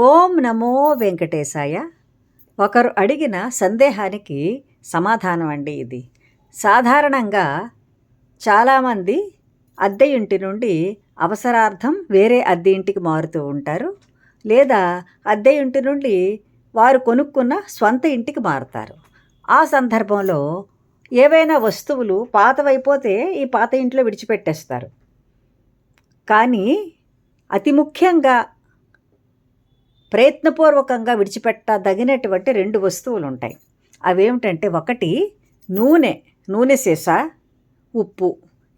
ఓం నమో వెంకటేశాయ. ఒకరు అడిగిన సందేహానికి సమాధానం అండి ఇది. సాధారణంగా చాలామంది అద్దె ఇంటి నుండి అవసరార్థం వేరే అద్దె ఇంటికి మారుతూ ఉంటారు, లేదా అద్దె ఇంటి నుండి వారు కొనుక్కున్న స్వంత ఇంటికి మారుతారు. ఆ సందర్భంలో ఏవైనా వస్తువులు పాతవైపోతే ఈ పాత ఇంట్లో విడిచిపెట్టేస్తారు. కానీ అతి ముఖ్యంగా ప్రయత్నపూర్వకంగా విడిచిపెట్టదగినటువంటి 2 వస్తువులు ఉంటాయి. అవేమిటంటే, ఒకటి నూనె సీసా, ఉప్పు.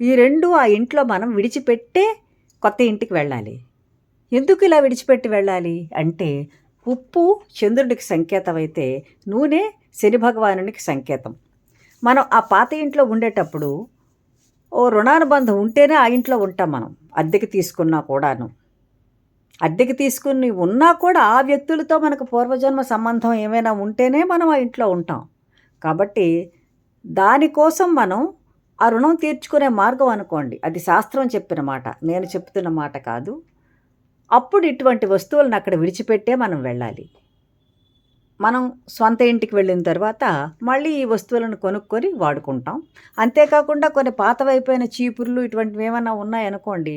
ఈ 2 ఆ ఇంట్లో మనం విడిచిపెట్టే కొత్త ఇంటికి వెళ్ళాలి. ఎందుకు ఇలా విడిచిపెట్టి వెళ్ళాలి అంటే, ఉప్పు చంద్రుడికి సంకేతం అయితే నూనె శని భగవానునికి సంకేతం. మనం ఆ పాత ఇంట్లో ఉండేటప్పుడు ఓ రుణానుబంధం ఉంటేనే ఆ ఇంట్లో ఉంటాం. మనం అద్దెకి తీసుకున్నా కూడాను, అద్దెకి తీసుకుని ఉన్నా కూడా ఆ వ్యక్తులతో మనకు పూర్వజన్మ సంబంధం ఏమైనా ఉంటేనే మనం ఆ ఇంట్లో ఉంటాం. కాబట్టి దానికోసం మనం ఆ రుణం తీర్చుకునే మార్గం అనుకోండి, అది శాస్త్రం చెప్పిన మాట, నేను చెప్తున్న మాట కాదు. అప్పుడు ఇటువంటి వస్తువులను అక్కడ విడిచిపెట్టే మనం వెళ్ళాలి. మనం సొంత ఇంటికి వెళ్ళిన తర్వాత మళ్ళీ ఈ వస్తువులను కొనుక్కొని వాడుకుంటాం. అంతేకాకుండా కొన్ని పాతవైపోయిన చీపుర్లు ఇటువంటివి ఏమైనా ఉన్నాయనుకోండి,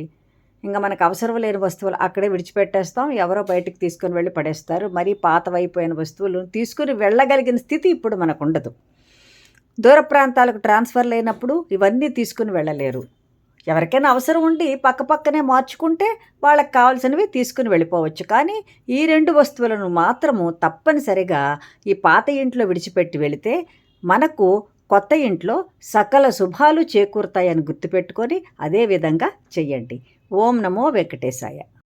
ఇంకా మనకు అవసరం లేని వస్తువులు అక్కడే విడిచిపెట్టేస్తాం. ఎవరో బయటికి తీసుకొని వెళ్ళి పడేస్తారు. మరీ పాతవైపోయిన వస్తువులు తీసుకుని వెళ్ళగలిగిన స్థితి ఇప్పుడు మనకు ఉండదు. దూర ప్రాంతాలకు ట్రాన్స్ఫర్ లేనప్పుడు ఇవన్నీ తీసుకుని వెళ్ళలేరు. ఎవరికైనా అవసరం ఉండి పక్కపక్కనే మార్చుకుంటే వాళ్ళకి కావాల్సినవి తీసుకుని వెళ్ళిపోవచ్చు. కానీ ఈ 2 వస్తువులను మాత్రము తప్పనిసరిగా ఈ పాత ఇంట్లో విడిచిపెట్టి వెళితే మనకు కొత్త ఇంట్లో సకల శుభాలు చేకూరుతాయని గుర్తుపెట్టుకొని అదే విధంగా చెయ్యండి. ఓం నమో వెంకటేశాయ.